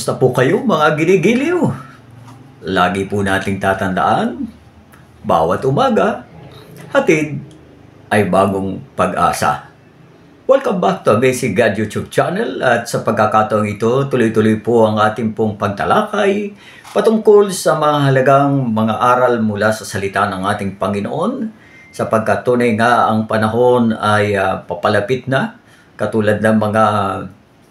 Kumusta po kayo mga ginigiliw? Lagi po nating tatandaan, bawat umaga, hatid ay bagong pag-asa. Welcome back to Basic God YouTube channel at sa pagkakataong ito, tuloy-tuloy po ang ating pong pagtalakay patungkol sa mga halagang mga aral mula sa salita ng ating Panginoon sapagkat tunay nga ang panahon ay papalapit na katulad ng mga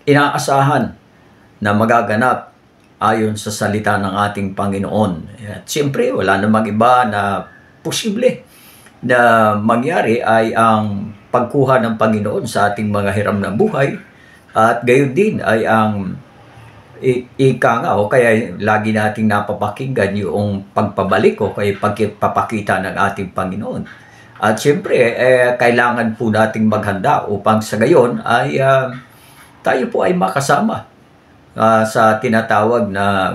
inaasahan na magaganap ayon sa salita ng ating Panginoon. At siyempre, wala namang iba na posible na mangyari ay ang pagkuha ng Panginoon sa ating mga hiram na buhay at gayon din ay ang ika nga o kaya lagi nating napapakinggan yung pagpabalik o kaya pagpapakita ng ating Panginoon. At siyempre, kailangan po nating maghanda upang sa gayon ay tayo po ay makasama sa tinatawag na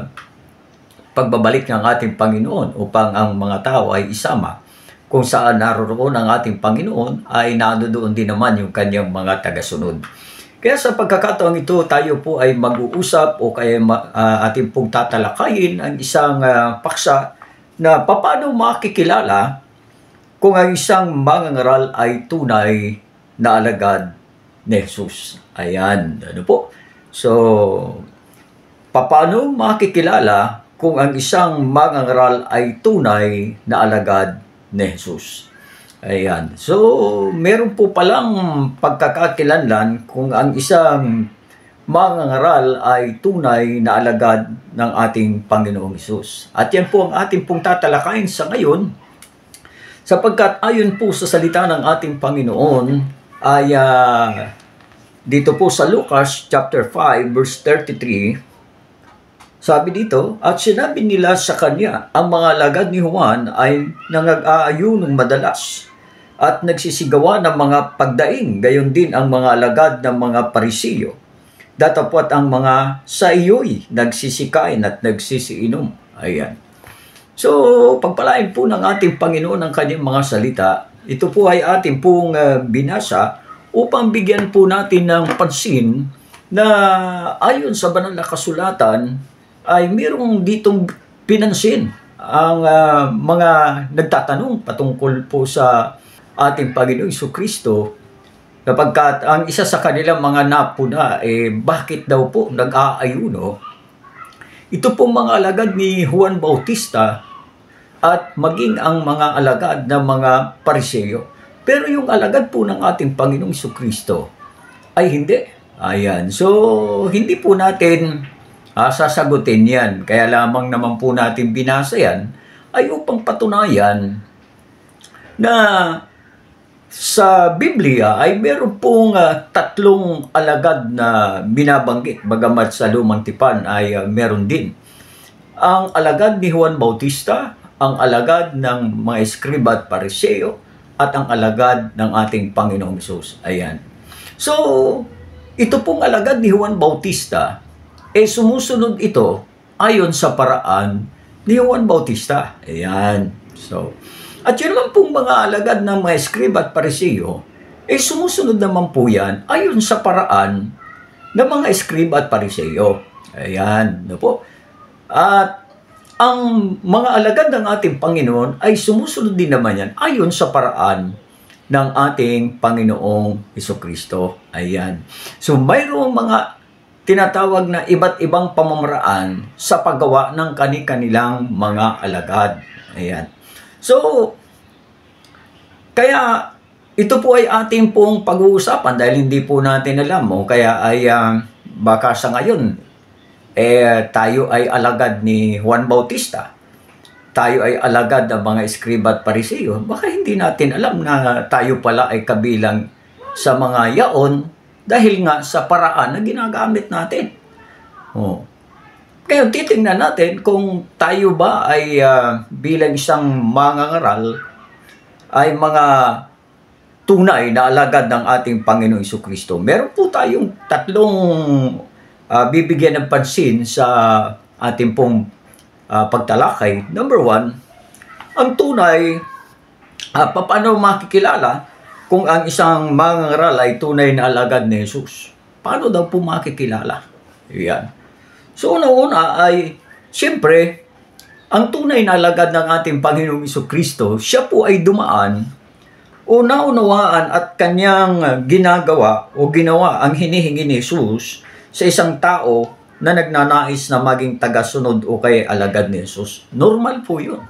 pagbabalik ng ating Panginoon upang ang mga tao ay isama kung saan naroroon ang ating Panginoon ay nandoon din naman yung kanyang mga tagasunod. Kaya sa pagkakataong ito tayo po ay mag-uusap o kaya ating pong tatalakayin ang isang paksa na paano makikilala kung ang isang mangangaral ay tunay na alagad ni Jesus. Ayan, ano po? So, paano makikilala kung ang isang mangangaral ay tunay na alagad ni Jesus? Ayan. So, meron po palang pagkakakilanlan kung ang isang mangangaral ay tunay na alagad ng ating Panginoong Jesus. At yan po ang ating pong tatalakayin sa ngayon sapagkat ayon po sa salita ng ating Panginoon ay dito po sa Lucas chapter 5 verse 33, sabi dito, at sinabi nila sa kanya, ang mga alagad ni Juan ay nangag-aayunong madalas at nagsisigawa ng mga pagdaing, gayon din ang mga alagad ng mga Parisiyo. Datapwat ang mga sa iyo'y nagsisikain at nagsisiinom. Ayan. So, pagpalain po ng ating Panginoon ang kanyang mga salita, ito po ay ating pong binasa upang bigyan po natin ng pansin na ayon sa banal na kasulatan ay mayroong ditong pinansin ang mga nagtatanong patungkol po sa ating Panginoong Jesucristo kapagkat ang isa sa kanilang mga napuna bakit daw po nag-aayuno? Ito po mga alagad ni Juan Bautista at maging ang mga alagad ng mga Pariseo. Pero yung alagad po ng ating Panginoong Jesucristo ay hindi. Ayan. So, hindi po natin sasagutin yan. Kaya lamang naman po natin binasa yan ay upang patunayan na sa Biblia ay meron pong tatlong alagad na binabanggit. Bagamat sa Lumang Tipan ay meron din. Ang alagad ni Juan Bautista, ang alagad ng mga Eskriba at Pariseo, at ang alagad ng ating Panginoong Hesus. Ayan. So, ito pong alagad ni Juan Bautista, sumusunod ito ayon sa paraan ni Juan Bautista. Ayan. So, at yun naman pong mga alagad ng mga Eskriba at Pariseo, sumusunod naman po yan ayon sa paraan ng mga Eskriba at Pariseo. Ayan. Ano po? At ang mga alagad ng ating Panginoon ay sumusunod din naman yan ayon sa paraan ng ating Panginoong Jesucristo. Ayan. So, mayroong mga tinatawag na iba't ibang pamamaraan sa paggawa ng kanilang mga alagad. Ayan. So, kaya ito po ay ating pong pag-uusapan dahil hindi po natin alam o kaya ay baka sa ngayon tayo ay alagad ni Juan Bautista. Tayo ay alagad ng mga Eskriba at Pariseo. Baka hindi natin alam na tayo pala ay kabilang sa mga yaon dahil nga sa paraan na ginagamit natin. Oh. Kaya titingnan natin kung tayo ba ay bilang isang mangangaral ay mga tunay na alagad ng ating Panginoong Jesucristo. Meron po tayong tatlong bibigyan ng pansin sa ating pong pagtalakay. Number 1, ang tunay, paano makikilala kung ang isang mangangaral ay tunay na alagad ni Jesus? Paano daw po makikilala? Yan. So una-una ay, siyempre, ang tunay na alagad ng ating Panginoong Jesucristo, siya po ay dumaan o naunawaan at kanyang ginagawa o ginawa ang hinihingi ni Jesus sa isang tao na nagnanais na maging tagasunod o kay alagad ni Jesus. Normal po yun.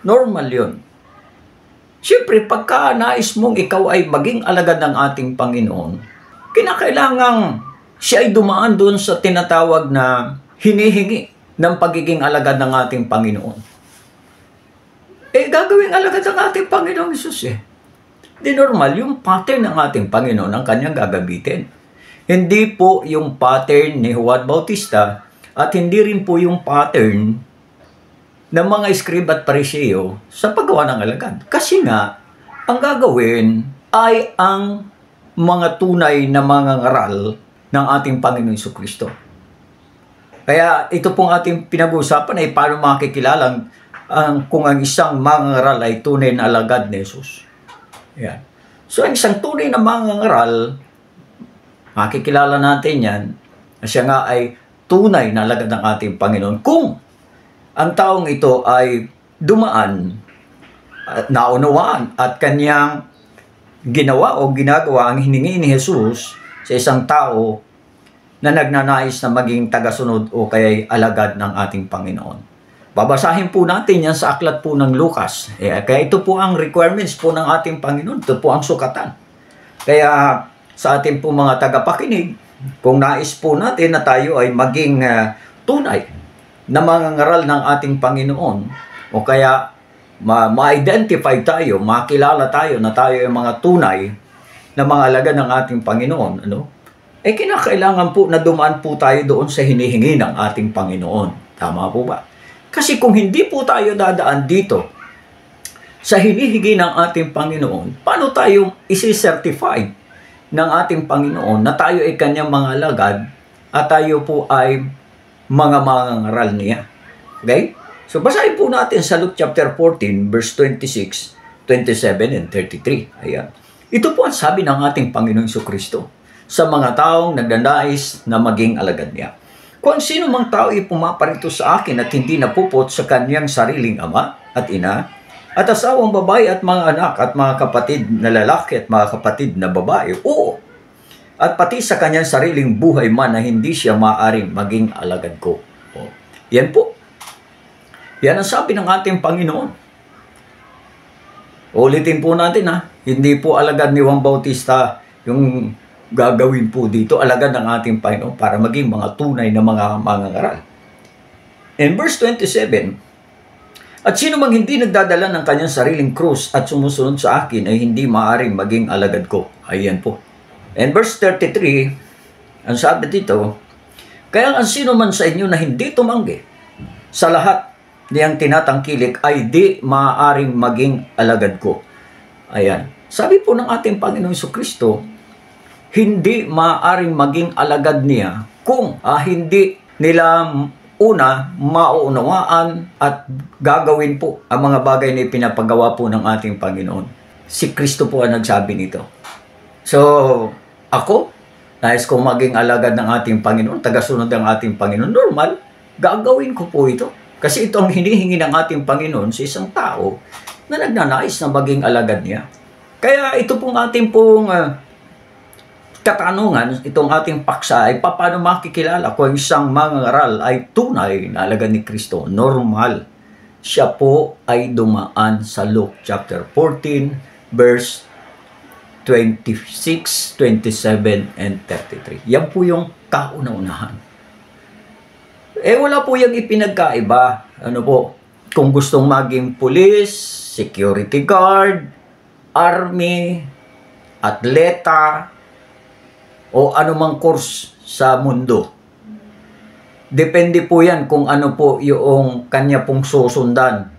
Normal yun. Siyempre, pagka nais mong ikaw ay maging alagad ng ating Panginoon, kinakailangang siya ay dumaan doon sa tinatawag na hinihingi ng pagiging alagad ng ating Panginoon. Gagawing alagad ng ating Panginoon Jesus Di normal, yung pattern ng ating Panginoon ang kanyang gagamitin. Hindi po yung pattern ni Juan Bautista at hindi rin po yung pattern ng mga eskrib at pariseo sa paggawa ng alagad. Kasi nga, ang gagawin ay ang mga tunay na mga ngaral ng ating Panginoon Jesucristo. Kaya ito pong ating pinag-uusapan ay paano makikilala kung ang isang mga ngaral ay tunay na alagad ni Jesus. Yan. So, ang isang tunay na mga ngaral, makikilala natin yan, na siya nga ay tunay na alagad ng ating Panginoon kung ang taong ito ay dumaan at naunawaan at kanyang ginawa o ginagawa ang hiningi ni Jesus sa isang tao na nagnanais na maging tagasunod o kaya'y alagad ng ating Panginoon. Babasahin po natin yan sa aklat po ng Lucas. Kaya ito po ang requirements po ng ating Panginoon. Ito po ang sukatan. Kaya sa ating po mga tagapakinig, kung nais po natin na tayo ay maging tunay na mga ngaral ng ating Panginoon o kaya ma-identify tayo, makilala tayo na tayo ay mga tunay na mga alagad ng ating Panginoon, kinakailangan po na dumaan po tayo doon sa hinihingi ng ating Panginoon. Tama po ba? Kasi kung hindi po tayo dadaan dito sa hinihingi ng ating Panginoon, paano tayo isi-certify ng ating Panginoon na tayo ay kanyang mga alagad at tayo po ay mga ngaral niya. Okay? So, basahin po natin sa Luke chapter 14, verse 26, 27, and 33. Ayan. Ito po ang sabi ng ating Panginoong Jesucristo sa mga taong nagnanais na maging alagad niya. Kung sino mang tao ay pumaparito sa akin at hindi napupot sa kanyang sariling ama at ina, at asawang babae at mga anak at mga kapatid na lalaki at mga kapatid na babae, oo, at pati sa kanyang sariling buhay man na hindi siya maaaring maging alagad ko. Yan po. Yan ang sabi ng ating Panginoon. Ulitin po natin hindi po alagad ni Juan Bautista yung gagawin po dito, alagad ng ating Panginoon para maging mga tunay na mga ngaral. In verse 27, at sino mang hindi nagdadala ng kanyang sariling krus at sumusunod sa akin ay hindi maaaring maging alagad ko. Ayan po. And verse 33, ang sabi dito, kaya ang sino man sa inyo na hindi tumanggi sa lahat niyang tinatangkilik ay di maaaring maging alagad ko. Ayan. Sabi po ng ating Panginoong Jesucristo, hindi maaaring maging alagad niya kung hindi nila una mauunawaan at gagawin po ang mga bagay na ipinapagawa po ng ating Panginoon. Si Kristo po ang nagsabi nito. So, ako, nais kong maging alagad ng ating Panginoon, tagasunod ng ating Panginoon, normal, gagawin ko po ito. Kasi ito ang hinihingi ng ating Panginoon sa isang tao na nagnanais na maging alagad niya. Kaya ito pong ating pong katanungan, itong ating paksa ay paano makikilala kung isang mangangaral ay tunay na alagad ni Kristo. Normal. Siya po ay dumaan sa Luke chapter 14, verse 26, 27, and 33. Yan po yung kauna-unahan. Wala po yung ipinagkaiba. Ano po? Kung gustong maging police, security guard, army, atleta, o anumang course sa mundo. Depende po yan kung ano po yung kanya pong susundan.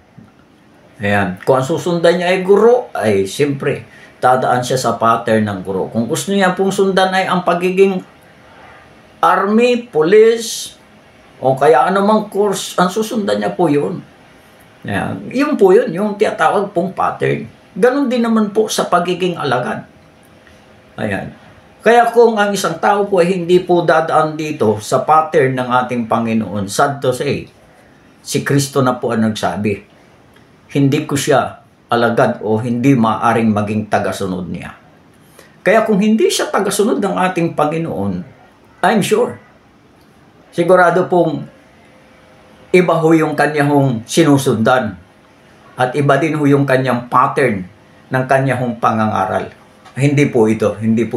Ayan. Kung ang susundan niya ay guro, ay siyempre, dadaan siya sa pattern ng guro. Kung gusto niya pong sundan ay ang pagiging army, police, o kaya anumang course, ang susundan niya po yun. Ayan. Yun po yun, yung tinatawag pong pattern. Ganon din naman po sa pagiging alagad. Ayan. Kaya kung ang isang tao po ay hindi po dadaan dito sa pattern ng ating Panginoon, sad to say, si Kristo na po ang nagsabi, hindi ko siya alagad o hindi maaring maging tagasunod niya. Kaya kung hindi siya tagasunod ng ating Panginoon, I'm sure, sigurado pong iba ho yung kanyang sinusundan at iba din ho yung kanyang pattern ng kanyang pangangaral. Hindi po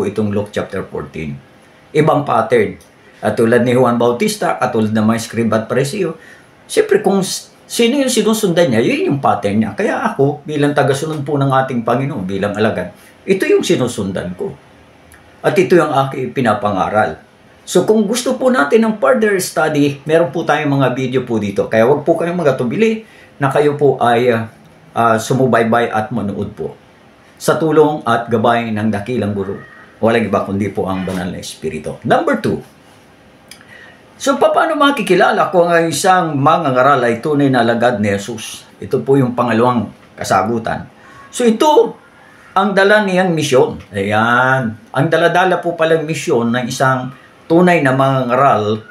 itong Luke chapter 14. Ibang pattern. At tulad ni Juan Bautista, katulad ng mga Scriba at Pariseo, siyempre kung sino yung sinusundan niya, yun yung pattern niya. Kaya ako, bilang tagasunod po ng ating Panginoon, bilang alagad, ito yung sinusundan ko. At ito yung aking pinapangaral. So kung gusto po natin ng further study, meron po tayong mga video po dito. Kaya wag po kayong magatubili na kayo po ay sumubaybay at manood po. Sa tulong at gabay ng dakilang guro. Walang iba kundi po ang banal na Espiritu. Number 2. So, paano makikilala kung ang isang mangangaral ay tunay na alagad ni Jesus? Ito po yung pangalawang kasagutan. So, ito ang dala niyang misyon. Ayan. Ang daladala po palang misyon ng isang tunay na mangangaral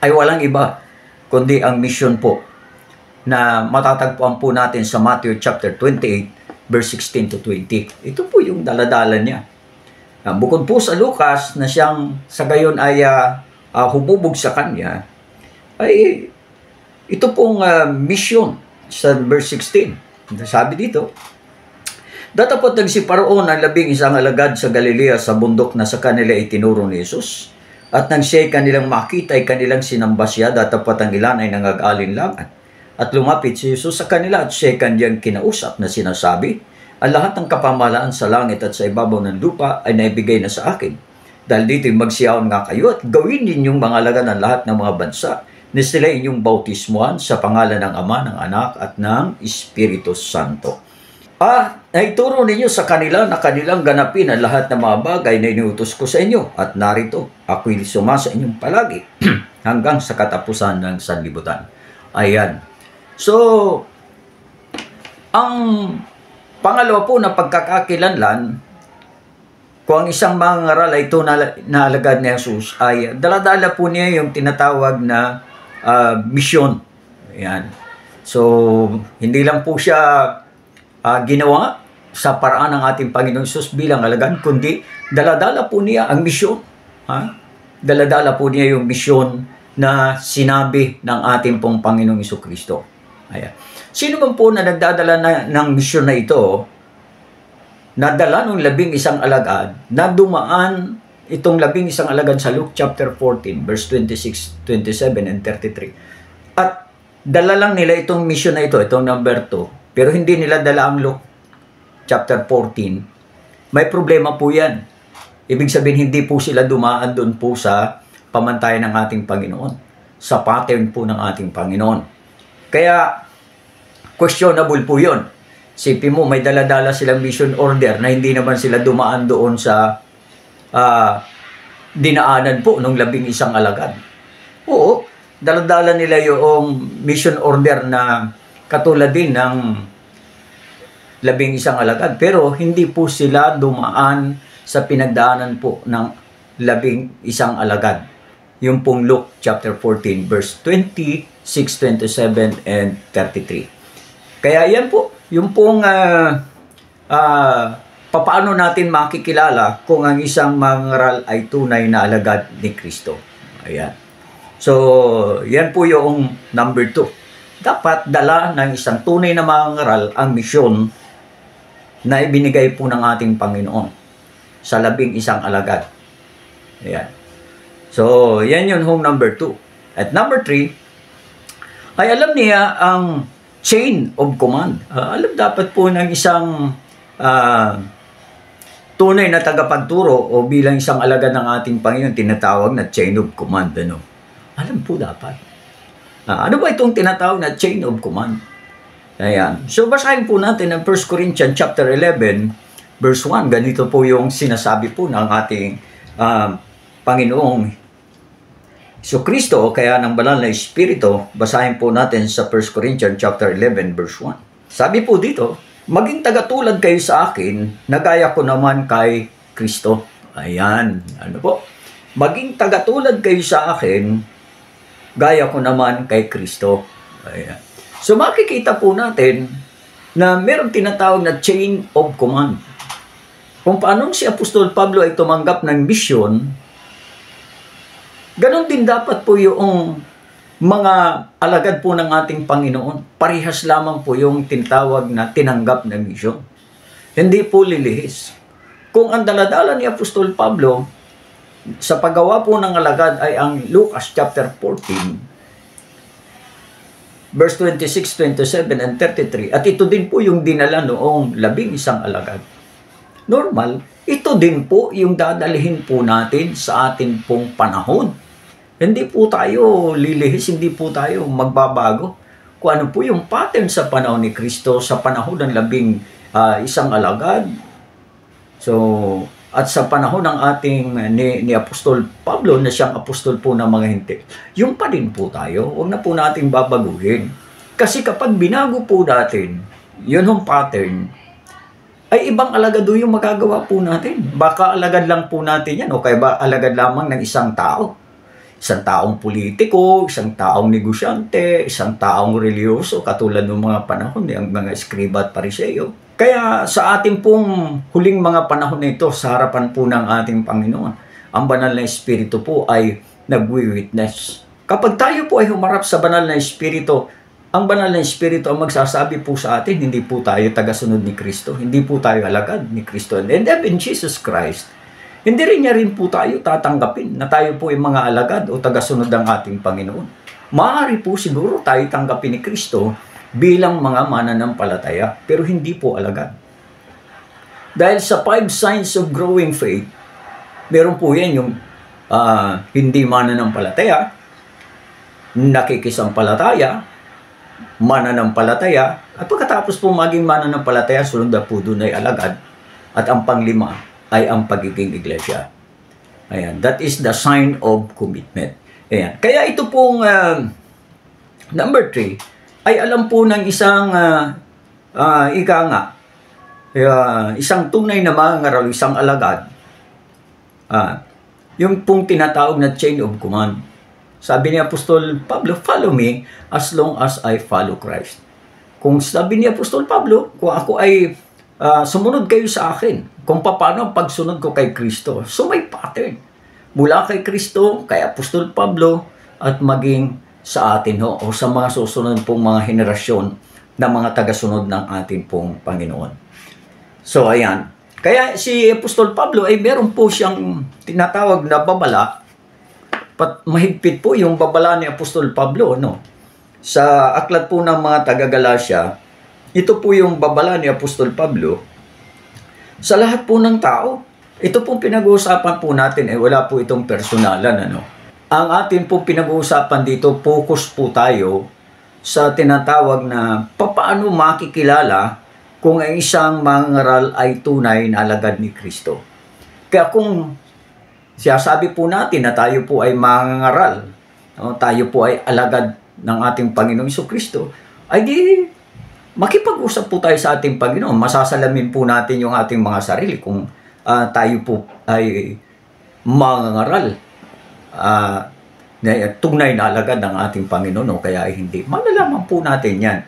ay walang iba kundi ang misyon po na matatagpuan po natin sa Matthew chapter 28 verse 16 to 20. Ito po yung daladala niya. Bukod po sa Lucas na siyang sa gayon ay humubog sa kanya, ay ito pong mission sa verse 16. Sabi dito, datapot nagsiparoon ang 11 alagad sa Galilea sa bundok na sa kanila itinuro ni Jesus. At nang siya'y kanilang makita ay kanilang sinamba siya, datapot ang ilan ay nangag-alinlangan. At lumapit si Jesus sa kanila at siya kanyang kinausap na sinasabi, ang lahat ng kapamahalaan sa langit at sa ibabaw ng lupa ay naibigay na sa akin. Dahil dito'y magsiyaon nga kayo at gawin ninyong mga alagad ng lahat ng mga bansa na sila inyong bautismuhan sa pangalan ng Ama, ng Anak at ng Espiritu Santo. Naituro ninyo sa kanila na kanilang ganapin ang lahat ng mga bagay na inuutos ko sa inyo. At narito, ako'y sumasa inyong palagi hanggang sa katapusan ng sanlibutan. Ayan. So, ang pangalawa po na pagkakakilanlan, kung ang isang mangangaral ay tunay na alagad ni Jesus, ay daladala po niya yung tinatawag na misyon. Ayan. So, hindi lang po siya ginawa sa paraan ng ating Panginoong Jesus bilang alagad, kundi daladala po niya ang misyon. Daladala po niya yung misyon na sinabi ng ating pong Panginoong Jesucristo. Ayan. Sino man po na nagdadala ng misyon na ito, nadala ng 11 alagad, na dumaan itong 11 alagad sa Luke chapter 14, verse 26, 27, and 33. At dala lang nila itong misyon na ito, itong number 2, pero hindi nila dala ang Luke chapter 14. May problema po yan. Ibig sabihin, hindi po sila dumaan doon po sa pamantayan ng ating Panginoon, sa pattern po ng ating Panginoon. Kaya, questionable po yun. Sipin mo, may daladala silang mission order na hindi naman sila dumaan doon sa dinaanan po ng 11 alagad. Oo, daladala nila yung mission order na katulad din ng 11 alagad. Pero hindi po sila dumaan sa pinagdaanan po ng 11 alagad. Yung pong Luke chapter 14 verse 26, 27, and 33. Kaya yan po, yung pong paano natin makikilala kung ang isang mangangaral ay tunay na alagad ni Kristo. Ayan. So, yan po yung number 2. Dapat dala ng isang tunay na mangangaral ang misyon na ibinigay po ng ating Panginoon sa 11 alagad. Ayan. So, yan yun home number 2. At number 3, ay alam niya ang chain of command. Alam dapat po ng isang tunay na tagapagturo o bilang isang alagad ng ating Panginoon, tinatawag na chain of command. Ano? Alam po dapat. Ano ba itong tinatawag na chain of command? Ayan. So, basahin po natin ang 1 Corinthians chapter 11, verse 1. Ganito po yung sinasabi po ng ating Panginoong Jesucristo, kaya ng banal na Espiritu. Basahin po natin sa 1 Corinthians chapter 11, verse 1. Sabi po dito, maging tagatulad kayo sa akin, na gaya ko naman kay Kristo. Ayan, ano po? Maging tagatulad kayo sa akin, gaya ko naman kay Kristo. Ayan. So makikita po natin na meron tinatawag na chain of command. Kung paano si Apostol Pablo ay tumanggap ng misyon, ganon din dapat po yung mga alagad po ng ating Panginoon. Parihas lamang po yung tinatawag na tinanggap ng misyon. Hindi po lilihis. Kung ang daladala ni Apostol Pablo sa paggawa po ng alagad ay ang Lucas chapter 14, verse 26, 27, and 33, at ito din po yung dinala noong 11 alagad. Normal, ito din po yung dadalhin po natin sa atin pong panahon. Hindi po tayo lilihis, hindi po tayo magbabago. Kung ano po yung pattern sa panahon ni Kristo, sa panahon ng 11 alagad. So, at sa panahon ng ating ni Apostol Pablo na siyang apostol po ng mga hintil, yung pa din po tayo. Huwag na po natin babaguhin. Kasi kapag binago po natin, yun yung pattern, ay ibang alagad yung magagawa po natin. Baka alagad lang po natin yan, o kaya ba alagad lamang ng isang tao. Isang taong politiko, isang taong negosyante, isang taong religyoso, katulad ng mga panahon ng mga Eskriba at Pariseo. Kaya sa ating pong huling mga panahon na ito, sa harapan po ng ating Panginoon, ang banal na Espiritu po ay nagwi-witness. Kapag tayo po ay humarap sa banal na Espiritu, ang banal na Espiritu ang magsasabi po sa atin, hindi po tayo tagasunod ni Kristo, hindi po tayo alagad ni Kristo. And in Jesus Christ, hindi rin niya rin po tayo tatanggapin na tayo po ay mga alagad o tagasunod ng ating Panginoon. Maaari po siguro tayo tanggapin ni Kristo bilang mga mananampalataya, pero hindi po alagad. Dahil sa 5 signs of growing faith, meron po yan yung hindi mananampalataya, nakikisampalataya, mananampalataya, at pagkatapos po maging mananampalataya, sunod na po doon ay alagad, at ang panglima ay ang pagiging iglesia. Ayan, that is the sign of commitment. Ayan. Kaya ito pong number 3, ay alam po ng isang isang tunay na mangangaral, isang alagad, yung pong tinatawag na chain of command. Sabi ni Apostol Pablo, follow me as long as I follow Christ. Kung sabi ni Apostol Pablo, kung ako ay sumunod kayo sa akin, kung paano ang pagsunod ko kay Kristo. So may pattern. Mula kay Kristo, kay Apostol Pablo, at maging sa atin o sa mga susunod pong mga henerasyon na mga tagasunod ng ating pong Panginoon. So ayan. Kaya si Apostol Pablo ay meron po siyang tinatawag na babala. Mahigpit po yung babala ni Apostol Pablo, no? Sa aklat po ng mga taga-Galacia, ito po yung babala ni Apostol Pablo sa lahat po ng tao. Ito pong pinag-uusapan po natin, wala po itong personalan, ano? Ang atin po pinag-uusapan dito, focus po tayo sa tinatawag na papaano makikilala kung ang isang mangangaral ay tunay na alagad ni Kristo. Kaya kung siyasabi po natin na tayo po ay mangangaral, tayo po ay alagad ng ating Panginoong Jesucristo, ay di makipag-usap po tayo sa ating Panginoon. Masasalamin po natin yung ating mga sarili kung tayo po ay mangangaral, tunay na alagad ng ating Panginoon, o kaya ay hindi. Malalaman po natin yan.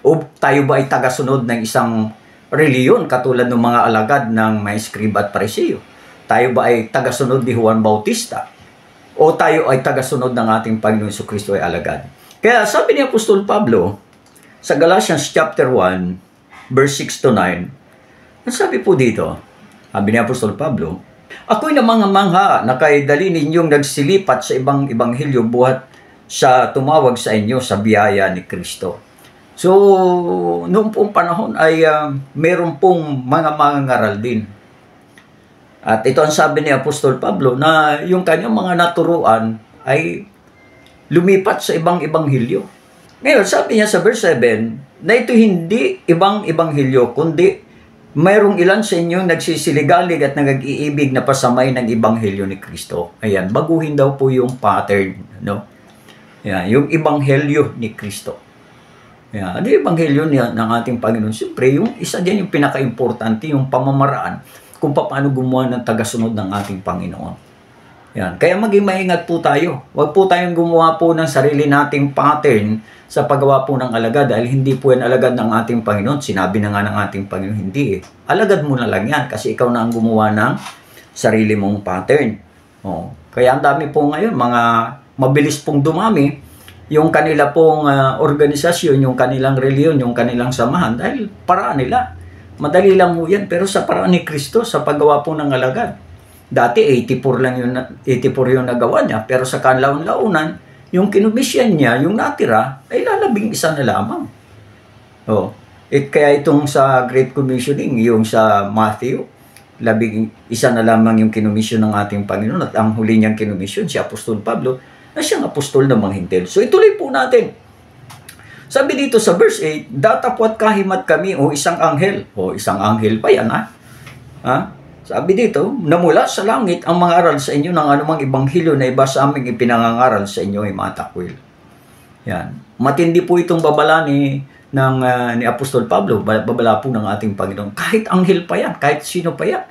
O tayo ba ay tagasunod ng isang reliyon katulad ng mga alagad ng mga Eskriba at Pariseo? Tayo ba ay tagasunod ni Juan Bautista? O tayo ay tagasunod ng ating Panginoon Jesucristo ay alagad? Kaya sabi ni Apostol Pablo sa Galatians chapter 1, verse 6 to 9, ang sabi po dito, sabi ni Apostol Pablo, ako'y namangha na kay dali ninyong nagsilipat sa ibang ebanghelyo buhat sa tumawag sa inyo sa biyaya ni Kristo. So, noong pong panahon ay meron pong mga mangangaral din. At ito ang sabi ni Apostol Pablo na yung kanyang mga naturuan ay lumipat sa ibang ebanghelyo. Ngayon, sabi niya sa verse 7 na ito hindi ibang ebanghelyo, kundi mayroong ilan sa inyong nagsisiligalig at nag-iibig na pasamay ng ebanghelyo ni Kristo. Ayan, baguhin daw po yung pattern, no? Ayan, yung ebanghelyo ni Kristo. Ayan, ano yung ebanghelyo ng ating Panginoon? Siyempre, yung isa din yung pinaka-importante, yung pamamaraan kung paano gumawa ng tagasunod ng ating Panginoon. Yan. Kaya maging maingat po tayo. Huwag po tayong gumawa po ng sarili nating pattern sa paggawa po ng alagad dahil hindi po yan alagad ng ating Panginoon. Sinabi na nga ng ating Panginoon, hindi eh. Alagad mo na lang yan kasi ikaw na ang gumawa ng sarili mong pattern. Kaya ang dami po ngayon, mga mabilis pong dumami yung kanila pong organisasyon, yung kanilang reliyon, yung kanilang samahan dahil paraan nila. Madali lang po yan, pero sa paraan ni Kristo, sa paggawa po ng alagad. Dati 84 lang yun, 84 yung nagawa niya, pero sa kanlaon-launan, yung kinumisyan niya, yung natira, ay lalabing isa na lamang. Kaya itong sa Great Commissioning, yung sa Matthew, labing isa na lamang yung kinumisyon ng ating Panginoon at ang huli niyang kinumisyon, si Apostol Pablo, na siyang apostol ng mga hintil. So ituloy po natin. Sabi dito sa verse 8, datapwat kahimat kami o isang anghel. Isang anghel pa yan, Sabi dito, na mula sa langit ang mga aral sa inyo ng anumang ibanghilyo na iba sa aming ipinangangaral sa inyo ay matakwil. Yan. Matindi po itong babala ni Apostol Pablo, babala po ng ating Panginoon. Kahit anghel pa yan, kahit sino pa yan.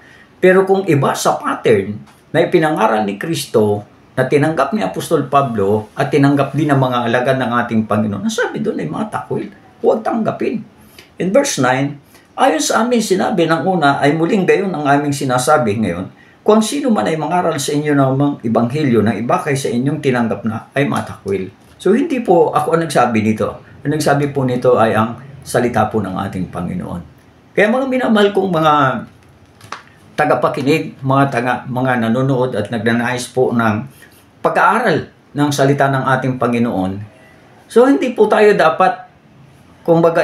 Pero kung iba sa pattern na ipinangaral ni Kristo, na tinanggap ni Apostol Pablo at tinanggap din ng mga alagad ng ating Panginoon, nasabi doon ay matakwil. Huwag tanggapin. In verse 9, ayon sa aming sinabi ng una ay muling gayon ang aming sinasabi ngayon, kung sino man ay mangaral sa inyo ng mga ibanghilyo na iba kaysa inyong tinanggap na ay matakwil. So hindi po ako ang nagsabi nito. Ang nagsabi po nito ay ang salita po ng ating Panginoon. Kaya mga minamahal kong mga tagapakinig, mga nanonood at nagnanais po ng pag-aaral ng salita ng ating Panginoon. So hindi po tayo dapat kumbaga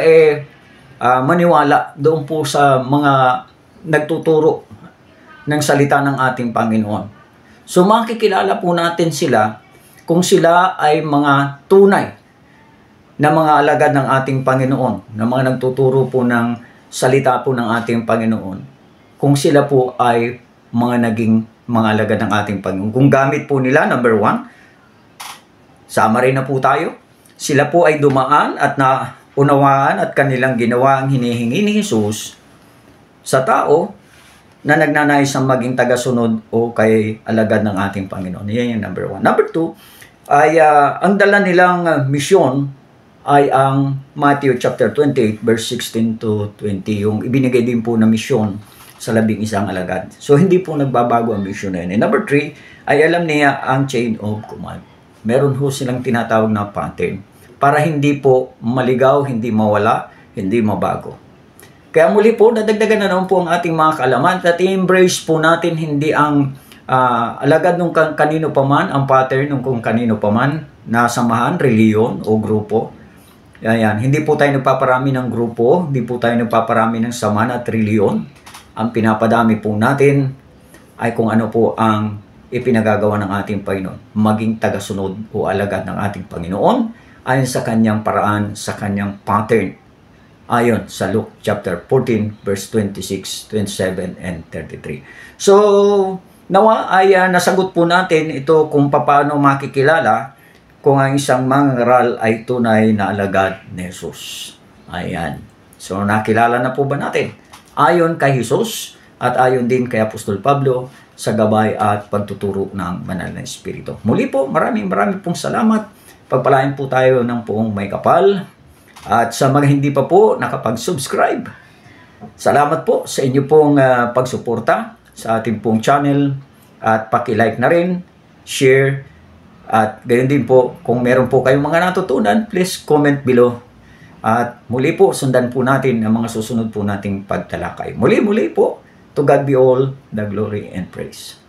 maniwala doon po sa mga nagtuturo ng salita ng ating Panginoon. So makikilala po natin sila kung sila ay mga tunay na mga alagad ng ating Panginoon, na mga nagtuturo po ng salita po ng ating Panginoon. Kung sila po ay mga naging mga alagad ng ating Panginoon. Kung gamit po nila, number 1, sama rin na po tayo. Sila po ay dumaan at naunawaan at kanilang ginawa ang hinihingi ni Jesus sa tao na nagnanais ang maging tagasunod o kay alagad ng ating Panginoon. Yan yung number 1. Number 2, ay ang dala nilang misyon ay ang Matthew chapter 28 verse 16 to 20. Yung ibinigay din po na misyon sa 11 alagad. So, hindi po nagbabago ang mission na yun. And number 3, ay alam niya ang chain of command. Meron ho silang tinatawag na pattern para hindi po maligaw, hindi mawala, hindi mabago. Kaya muli po, nadagdagan na naman po ang ating mga kaalaman at i-embrace po natin hindi ang alagad ng kanino paman, ang pattern ng kung kanino paman na samahan, reliyon o grupo. Ayan. Hindi po tayo nagpaparami ng grupo, hindi po tayo nagpaparami ng samahan at reliyon. Ang pinapadami po natin ay kung ano po ang ipinagagawa ng ating Panginoon. Maging tagasunod o alagad ng ating Panginoon ayon sa kanyang paraan, sa kanyang pattern. Ayon sa Luke chapter 14 verse 26, 27, and 33. So, nawa ay nasagot po natin ito kung paano makikilala kung ang isang mangangaral ay tunay na alagad ni Jesus. Ayan. So, nakilala na po ba natin? Ayon kay Jesus at ayon din kay Apostol Pablo sa gabay at pagtuturo ng Banal na Espiritu. Muli po, maraming pong salamat. Pagpalain po tayo ng poong may kapal. At sa mga hindi pa po nakapag-subscribe, salamat po sa inyo pong pagsuporta sa ating pong channel. At paki-like na rin, share, at gayon din po, kung meron po kayong mga natutunan, please comment below. At muli po, sundan po natin ang mga susunod po nating pagtalakay. Muli po, to God be all the glory and praise.